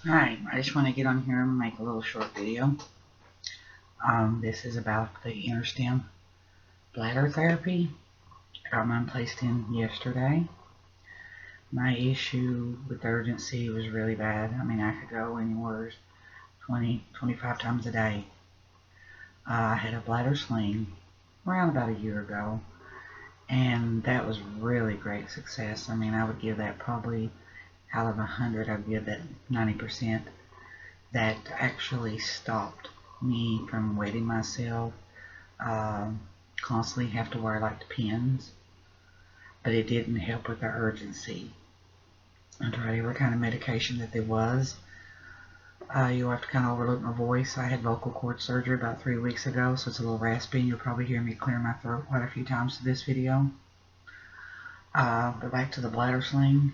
Alright, I just want to get on here and make a little short video. This is about the interstim bladder therapy. I got mine placed in yesterday. My issue with urgency was really bad. I mean, I could go anywhere 20, 25 times a day. I had a bladder sling around about a year ago, and that was really great success. I mean, I would give that probably out of 100, I'd give that 90%. That actually stopped me from wetting myself, constantly have to wear like the pins, but it didn't help with the urgency. I tried every kind of medication that there was. You'll have to kind of overlook my voice. I had vocal cord surgery about 3 weeks ago, so it's a little raspy. You'll probably hear me clear my throat quite a few times to this video. But back to the bladder sling.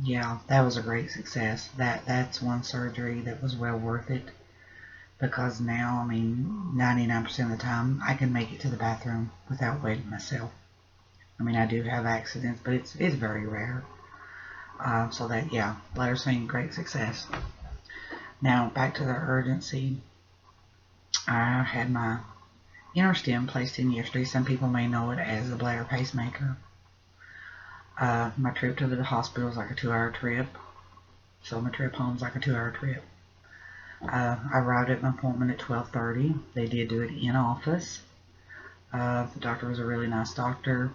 Yeah, that was a great success. That's one surgery that was well worth it, because now, I mean, 99% of the time, I can make it to the bathroom without wetting myself. I mean, I do have accidents, but it's very rare. So that, yeah, bladder sling, great success. Now, back to the urgency. I had my interstim placed in yesterday. Some people may know it as the bladder pacemaker. My trip to the hospital was like a 2-hour trip. So my trip home was like a 2-hour trip. I arrived at my appointment at 12:30. They did do it in office. The doctor was a really nice doctor.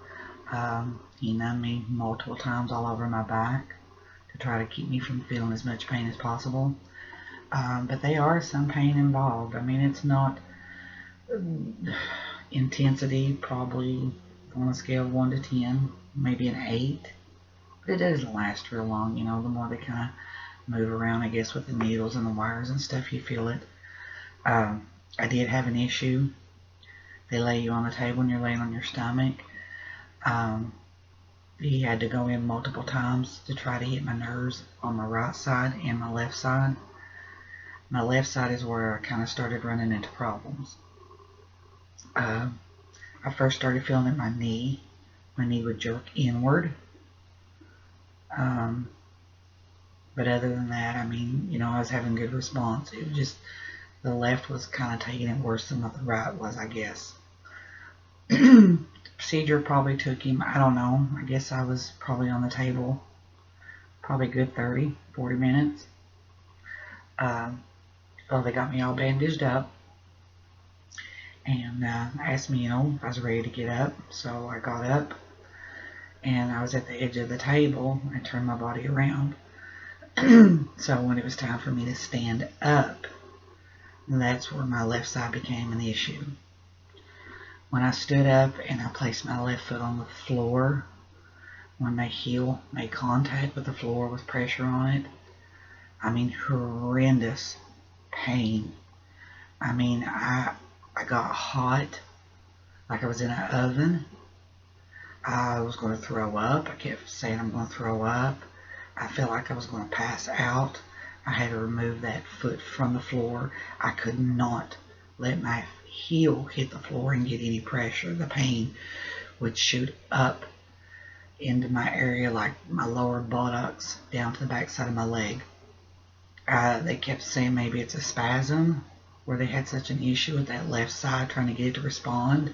He numbed me multiple times all over my back to try to keep me from feeling as much pain as possible. But there are some pain involved. I mean, it's not intensity, probably on a scale of 1 to 10, maybe an 8. But it doesn't last real long. You know, the more they kind of move around, I guess, with the needles and the wires and stuff, you feel it. I did have an issue. They lay you on the table and you're laying on your stomach. He had to go in multiple times to try to hit my nerves on my right side and my left side. My left side is where I kind of started running into problems. I first started feeling it in my knee. My knee would jerk inward. But other than that, I mean, you know, I was having good response. It was just the left was kind of taking it worse than what the right was, I guess. Procedure probably took him, I don't know, I guess I was probably on the table probably a good 30, 40 minutes. Well, they got me all bandaged up and asked me, you know, if I was ready to get up. So I got up and I was at the edge of the table and turned my body around. So when it was time for me to stand up, that's where my left side became an issue. When I stood up and I placed my left foot on the floor, when my heel made contact with the floor with pressure on it, I mean, horrendous pain. I mean, I got hot, like I was in an oven. I was going to throw up. I kept saying I'm going to throw up. I felt like I was going to pass out. I had to remove that foot from the floor. I could not let my heel hit the floor and get any pressure. The pain would shoot up into my area, like my lower buttocks, down to the back side of my leg. They kept saying maybe it's a spasm, where they had such an issue with that left side trying to get it to respond.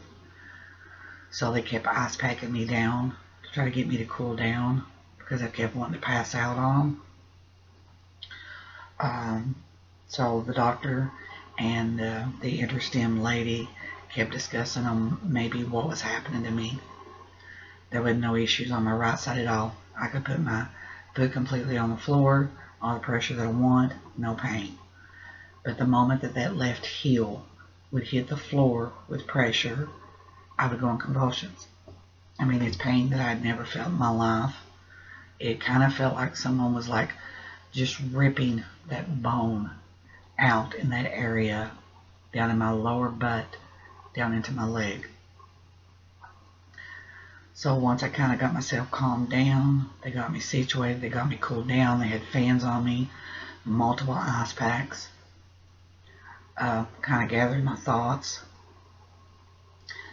So they kept ice packing me down to try to get me to cool down, because I kept wanting to pass out on them. So the doctor and the interstim lady kept discussing maybe what was happening to me. There was no issues on my right side at all. I could put my foot completely on the floor, all the pressure that I want, no pain. But the moment that that left heel would hit the floor with pressure, I would go in convulsions. I mean, it's pain that I'd never felt in my life. It kind of felt like someone was like just ripping that bone out in that area, down in my lower butt, down into my leg. So once I kind of got myself calmed down, they got me situated, they got me cooled down, they had fans on me, multiple ice packs, kind of gathered my thoughts,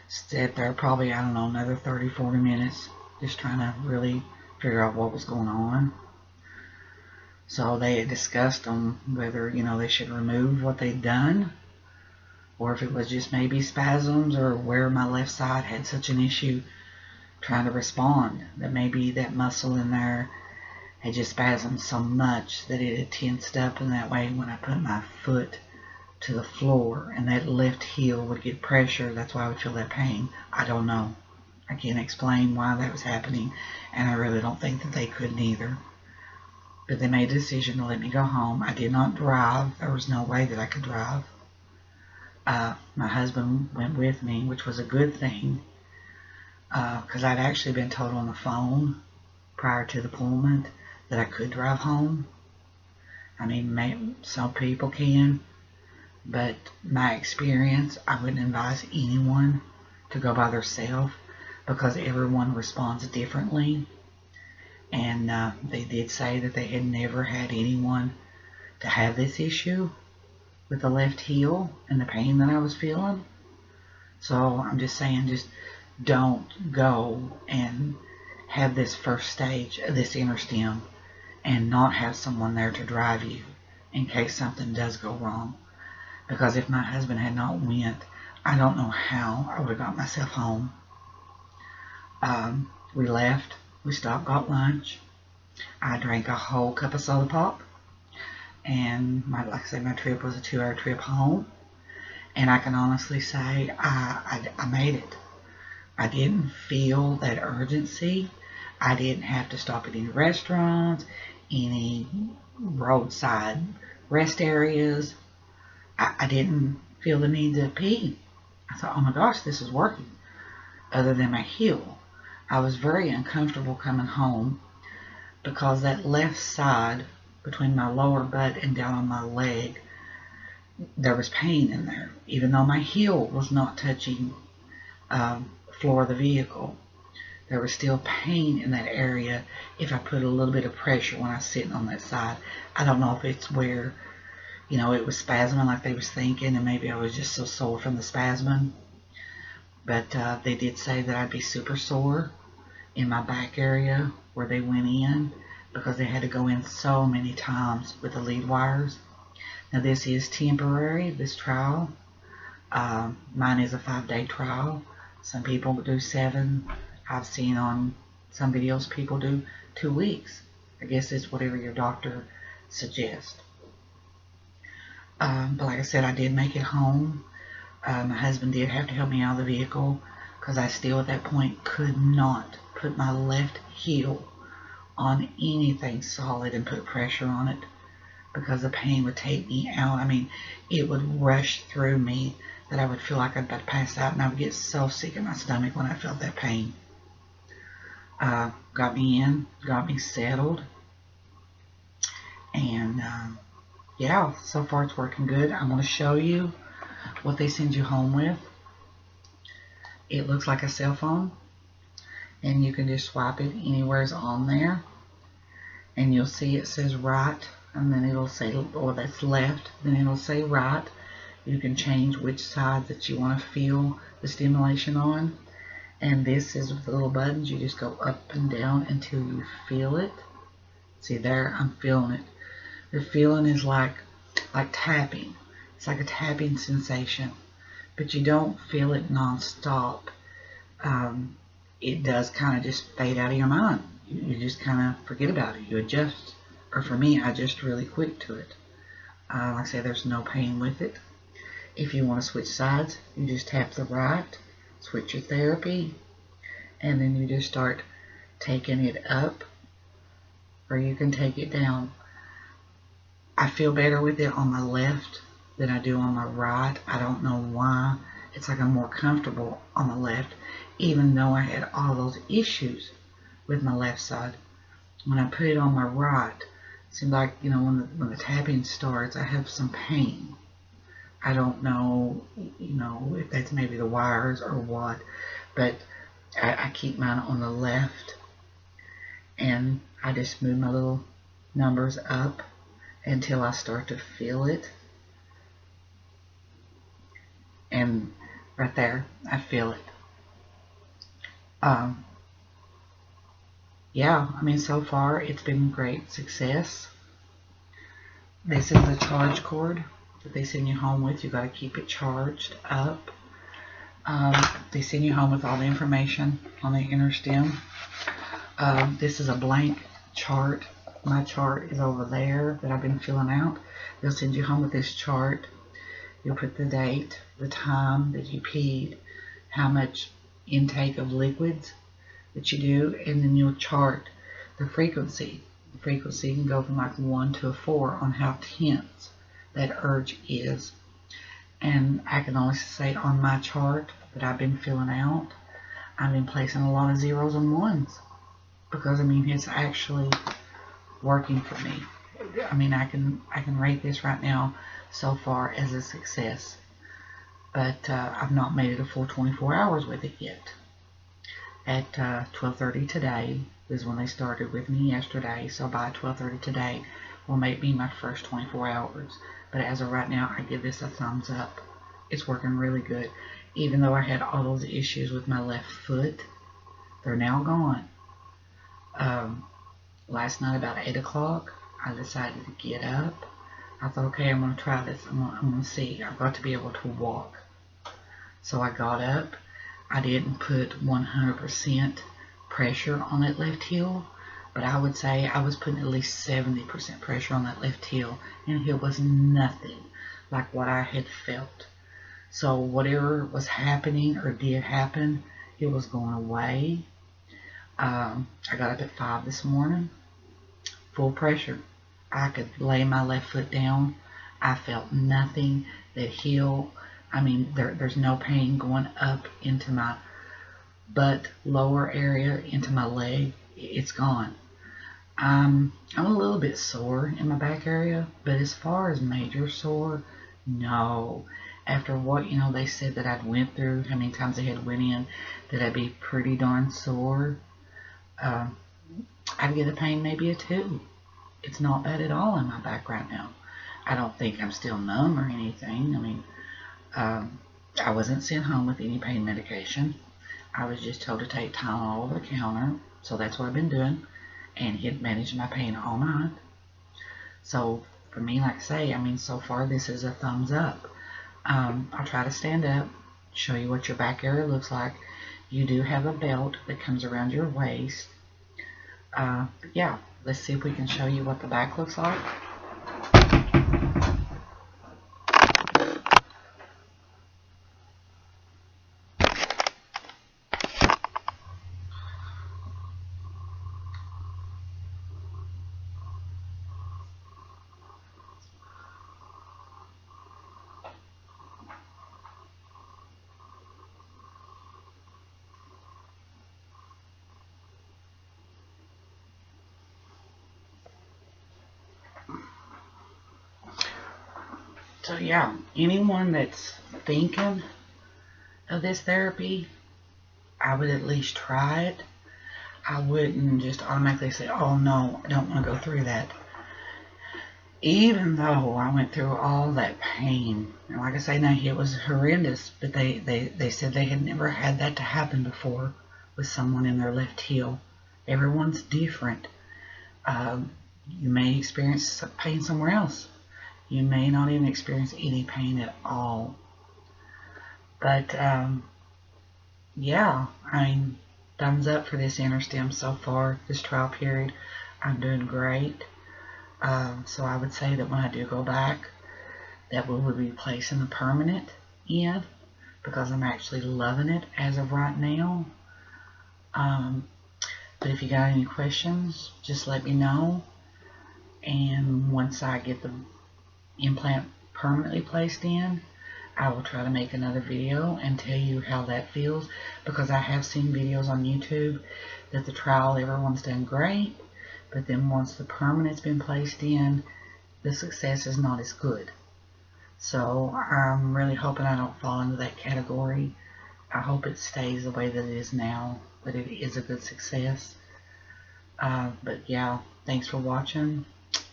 sat there probably, I don't know, another 30, 40 minutes, just trying to really figure out what was going on. So they had discussed on whether, they should remove what they'd done, or if it was just maybe spasms, or where my left side had such an issue trying to respond, that maybe that muscle in there had just spasmed so much that it had tensed up, and that way when I put my foot to the floor and that left heel would get pressure, that's why I would feel that pain. I don't know. I can't explain why that was happening, and I really don't think that they could either. But they made a decision to let me go home. I did not drive. There was no way that I could drive. My husband went with me, which was a good thing, because I'd actually been told on the phone prior to the appointment that I could drive home. I mean, maybe some people can, but my experience, I wouldn't advise anyone to go by themselves, because everyone responds differently. And they did say that they had never had anyone to have this issue with the left heel and the pain that I was feeling. So I'm just saying, just don't go and have this first stage of this interstim and not have someone there to drive you in case something does go wrong. Because if my husband had not went, I don't know how I would have got myself home. We left. We stopped, got lunch. I drank a whole cup of soda pop. And like I said, my trip was a 2-hour trip home. And I can honestly say I made it. I didn't feel that urgency. I didn't have to stop at any restaurants, any roadside rest areas. I didn't feel the need to pee. I thought, oh my gosh, this is working. Other than my heel, I was very uncomfortable coming home because that left side between my lower butt and down on my leg, there was pain in there. Even though my heel was not touching floor of the vehicle, there was still pain in that area if I put a little bit of pressure when I was sitting on that side. I don't know if it's where, it was spasming like they was thinking, and maybe I was just so sore from the spasming. But they did say that I'd be super sore in my back area where they went in, because they had to go in so many times with the lead wires. Now this is temporary, this trial. Mine is a 5-day trial. Some people do 7. I've seen on some videos people do 2 weeks. I guess it's whatever your doctor suggests. But like I said, I did make it home. My husband did have to help me out of the vehicle, because I still at that point could not put my left heel on anything solid and put pressure on it, because the pain would take me out. I mean, it would rush through me that I would feel like I'd about to pass out, and I would get so sick in my stomach when I felt that pain. Got me in, got me settled, and yeah, so far it's working good. I'm going to show you what they send you home with. It looks like a cell phone, and you can just swipe it anywhere's on there, and you'll see it says right, and then it'll say, or that's left, then it'll say right. You can change which side that you want to feel the stimulation on, and this is with the little buttons. You just go up and down until you feel it. See there, I'm feeling it. The feeling is like tapping. It's like a tapping sensation, but you don't feel it non-stop. It does kind of just fade out of your mind. You just kind of forget about it. You adjust, or for me, I adjust really quick to it. Like I say, there's no pain with it. If you want to switch sides, you just tap the right, switch your therapy, and then you just start taking it up, or you can take it down. I feel better with it on my left than I do on my right. I don't know why. It's like I'm more comfortable on the left, even though I had all those issues with my left side. When I put it on my right, it seems like, when the tapping starts, I have some pain. I don't know, if that's maybe the wires or what, but I keep mine on the left, and I just move my little numbers up until I start to feel it. And right there, I feel it. Yeah, I mean, so far it's been great success. This is the charge cord that they send you home with. You got to keep it charged up. They send you home with all the information on the interstim. This is a blank chart. My chart is over there that I've been filling out. They'll send you home with this chart. You'll put the date, the time that you peed, how much intake of liquids that you do, and then you'll chart the frequency. The frequency can go from like 1 to a 4 on how tense that urge is. And I can only say on my chart that I've been filling out, I've been placing a lot of zeros and ones, because I mean it's actually working for me. I mean I can rate this right now so far as a success, but I've not made it a full 24 hours with it yet. At 12:30 today is when they started with me yesterday, so by 12:30 today will make me my first 24 hours. But as of right now, I give this a thumbs up. It's working really good. Even though I had all those issues with my left foot, they're now gone. Last night about 8 o'clock, I decided to get up. I thought, okay, I'm going to try this. I'm going to see. I've got to be able to walk. So I got up. I didn't put 100% pressure on that left heel, but I would say I was putting at least 70% pressure on that left heel, and it was nothing like what I had felt. So whatever was happening or did happen, it was going away. I got up at 5 this morning, full pressure. I could lay my left foot down. I felt nothing. That heel, I mean, there's no pain going up into my butt, lower area, into my leg. It's gone. I'm a little bit sore in my back area, but as far as major sore, no. After what, they said that I'd went through, how many times they had went in, that I'd be pretty darn sore. I'd get a pain maybe a 2. It's not bad at all in my back right now. I don't think I'm still numb or anything. I mean, I wasn't sent home with any pain medication. I was just told to take Tylenol over the counter, so that's what I've been doing, and it managed my pain all night. So for me, like I say, I mean, so far this is a thumbs up. I'll try to stand up, show you what your back area looks like. You do have a belt that comes around your waist. But yeah, let's see if we can show you what the back looks like. So yeah, anyone that's thinking of this therapy, I would at least try it. I wouldn't just automatically say, oh no, I don't want to go through that. Even though I went through all that pain, and like I say now, it was horrendous, but they said they had never had that to happen before with someone in their left heel. Everyone's different. You may experience pain somewhere else. You may not even experience any pain at all. But yeah, I mean, thumbs up for this interstim so far, this trial period. I'm doing great. So I would say that when I do go back, that we will be placing the permanent in, because I'm actually loving it as of right now. But if you got any questions, just let me know. And once I get the implant permanently placed in, I will try to make another video and tell you how that feels, because I have seen videos on YouTube that the trial, everyone's done great, but then once the permanent's been placed in, the success is not as good. So I'm really hoping I don't fall into that category. I hope it stays the way that it is now, that it is a good success. But yeah, thanks for watching,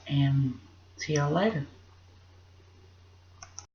and see y'all later.